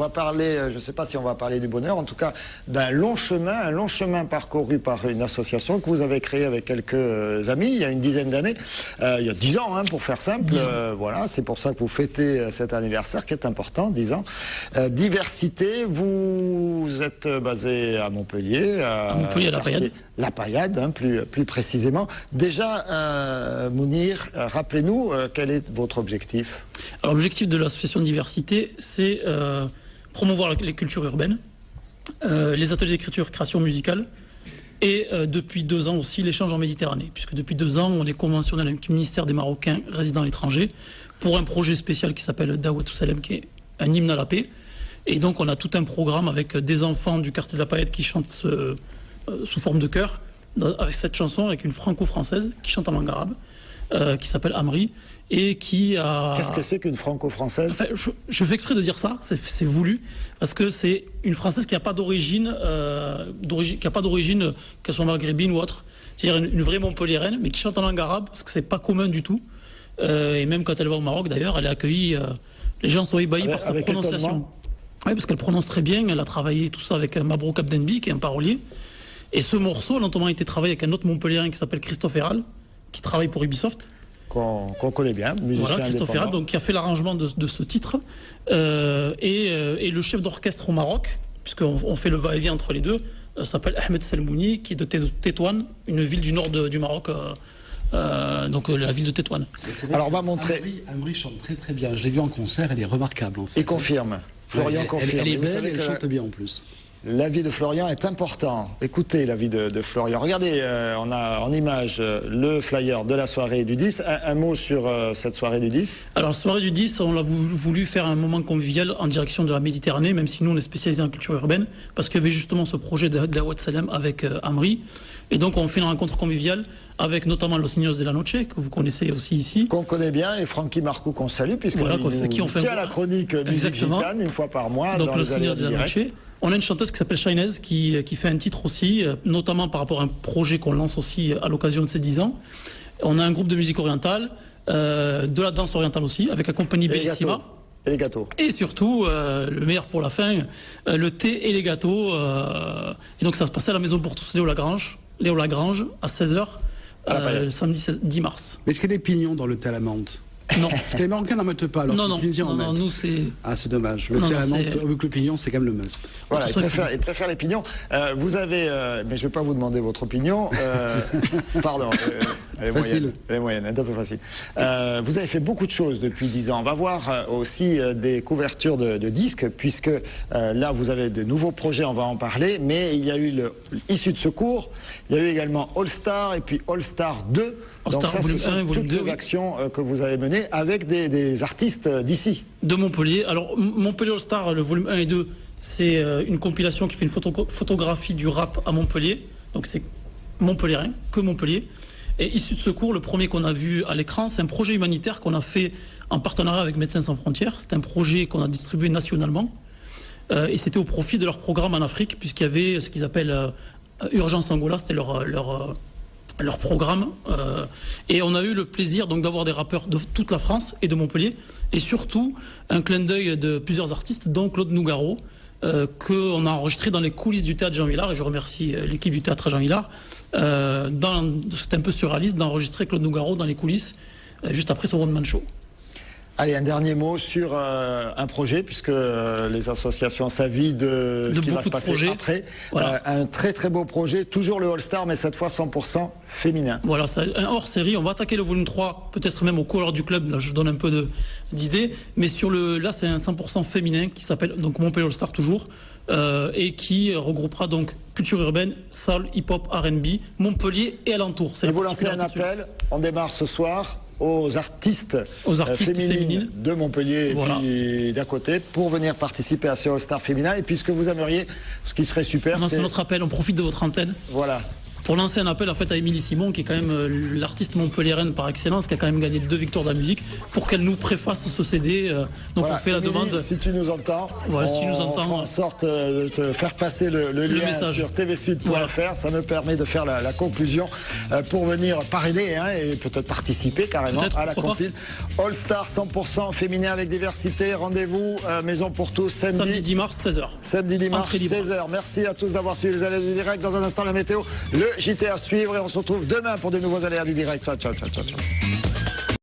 On va parler, je ne sais pas si on va parler du bonheur, en tout cas d'un long chemin parcouru par une association que vous avez créée avec quelques amis il y a une dizaine d'années, il y a 10 ans pour faire simple, voilà, c'est pour ça que vous fêtez cet anniversaire qui est important, 10 ans. Diversité, vous êtes basé à Montpellier, à La Paillade. La Paillade, plus précisément. Déjà, Mounir, rappelez-nous, quel est votre objectif? Alors l'objectif de l'association de diversité, c'est promouvoir les cultures urbaines, les ateliers d'écriture, création musicale, et depuis 2 ans aussi l'échange en Méditerranée, puisque depuis 2 ans on est conventionnel avec le ministère des Marocains résidant à l'étranger pour un projet spécial qui s'appelle Dawatou Salem, qui est un hymne à la paix. Et donc on a tout un programme avec des enfants du quartier de la Paillette qui chantent sous forme de chœur, avec cette chanson, avec une franco-française qui chante en langue arabe, qui s'appelle Amri, et qui a... Qu'est-ce que c'est qu'une franco-française? Enfin, je fais exprès de dire ça, c'est voulu, parce que c'est une Française qui n'a pas d'origine, qu'elle soit maghrébine ou autre, c'est-à-dire une vraie Montpelliéraine, mais qui chante en langue arabe, parce que c'est pas commun du tout, et même quand elle va au Maroc d'ailleurs, elle est accueillie, les gens sont ébahis par sa prononciation. Oui, parce qu'elle prononce très bien, elle a travaillé tout ça avec Mabrouk Abdenbi, qui est un parolier, et ce morceau, lentement, a été travaillé avec un autre Montpelliérain qui s'appelle Christophe Héral, qui travaille pour Ubisoft. Qu'on connaît bien, musicien. Voilà, Christophe Héral, donc qui a fait l'arrangement de ce titre, et le chef d'orchestre au Maroc, puisqu'on fait le va-et-vient entre les deux, s'appelle Ahmed Selmouni, qui est de Tétouan, une ville du nord du Maroc, donc la ville de Tétouan. Alors on va montrer. Amri chante très très bien, je l'ai vu en concert, elle est remarquable en fait. Il confirme. Florian confirme. Elle est belle et elle chante bien en plus. L'avis de Florian est important. Écoutez l'avis de Florian. Regardez, on a en image le flyer de la soirée du 10. Un mot sur cette soirée du 10. Alors, la soirée du 10, on l'a voulu faire un moment convivial en direction de la Méditerranée, même si nous, on est spécialisé en culture urbaine, parce qu'il y avait justement ce projet de Dawatou Salem avec Amri. Et donc, on fait une rencontre conviviale avec notamment Los Niños de la Noche, que vous connaissez aussi ici. Qu'on connaît bien, et Francky Marcou qu'on salue, puisqu'il voilà, on fait la chronique musique gitane une fois par mois. Donc, Los Niños de la Noche. On a une chanteuse qui s'appelle Shainez qui fait un titre aussi, notamment par rapport à un projet qu'on lance aussi à l'occasion de ces 10 ans. On a un groupe de musique orientale, de la danse orientale aussi, avec la compagnie Bellissima. Et les gâteaux. Et surtout, le meilleur pour la fin, le thé et les gâteaux. Et donc ça se passait à la Maison pour tous, Léo Lagrange, à 16h, samedi 10 mars. Mais est-ce qu'il y a des pignons dans le thé à la menthe? Non. Parce que les Marocains n'en mettent pas, alors non, nous c'est... Ah, c'est dommage. Le thé à la menthe, vu que le pignon, c'est quand même le must. Voilà, il préfère les pignons. Vous avez... mais je ne vais pas vous demander votre opinion. Pardon. Elle est moyenne, un peu facile. Vous avez fait beaucoup de choses depuis 10 ans. On va voir aussi des couvertures de disques, puisque là, vous avez de nouveaux projets, on va en parler, mais il y a eu Issue de secours, il y a eu également All Star, et puis All Star 2. Donc ça, ce sont toutes ces actions que vous avez menées avec des artistes d'ici. De Montpellier. Alors, Montpellier All Star, le volume 1 et 2, c'est une compilation qui fait une photographie du rap à Montpellier. Donc c'est montpelliérain, que Montpellier. Et Issue de secours, le premier qu'on a vu à l'écran, c'est un projet humanitaire qu'on a fait en partenariat avec Médecins sans frontières. C'est un projet qu'on a distribué nationalement. Et c'était au profit de leur programme en Afrique, puisqu'il y avait ce qu'ils appellent Urgence Angola, c'était leur programme, et on a eu le plaisir donc d'avoir des rappeurs de toute la France et de Montpellier, et surtout un clin d'œil de plusieurs artistes, dont Claude Nougaro, qu'on a enregistré dans les coulisses du théâtre Jean Villard, et je remercie l'équipe du théâtre Jean Villard. C'est un peu surréaliste d'enregistrer Claude Nougaro dans les coulisses juste après son one-man show. Allez, un dernier mot sur un projet, puisque les associations s'avisent de ce qui va se passer après. Voilà. Un très très beau projet, toujours le All-Star, mais cette fois 100% féminin. Voilà, c'est un hors-série. On va attaquer le volume 3, peut-être même aux couleurs du club, là je donne un peu d'idées. Mais là, c'est un 100% féminin qui s'appelle donc Montpellier All-Star toujours, et qui regroupera donc culture urbaine, soul, hip-hop, R&B, Montpellier et alentours. Et vous lancez un appel, on démarre ce soir aux artistes féminines de Montpellier, voilà, et puis d'à côté, pour venir participer à ce All-Star féminin. Et puis ce que vous aimeriez, ce qui serait super, c'est notre appel, on profite de votre antenne. Voilà. pour lancer un appel en fait à Émilie Simon, qui est quand même l'artiste montpelliéraine par excellence, qui a quand même gagné 2 victoires de la musique, pour qu'elle nous préface ce CD. Donc voilà, on fait la demande. Si tu nous entends, voilà, si tu nous entends, on fera en sorte de te faire passer le lien message sur tvsud.fr. Voilà. Ça me permet de faire la conclusion pour venir parrainer et peut-être participer carrément à la compil. All Star 100% féminin avec diversité. Rendez-vous Maison pour tous samedi 10 mars 16h. Samedi 10 mars 16h. Merci à tous d'avoir suivi les aléas du direct. Dans un instant la météo, le JT à suivre et on se retrouve demain pour des nouveaux aléas du direct. Ciao, ciao, ciao, ciao, ciao.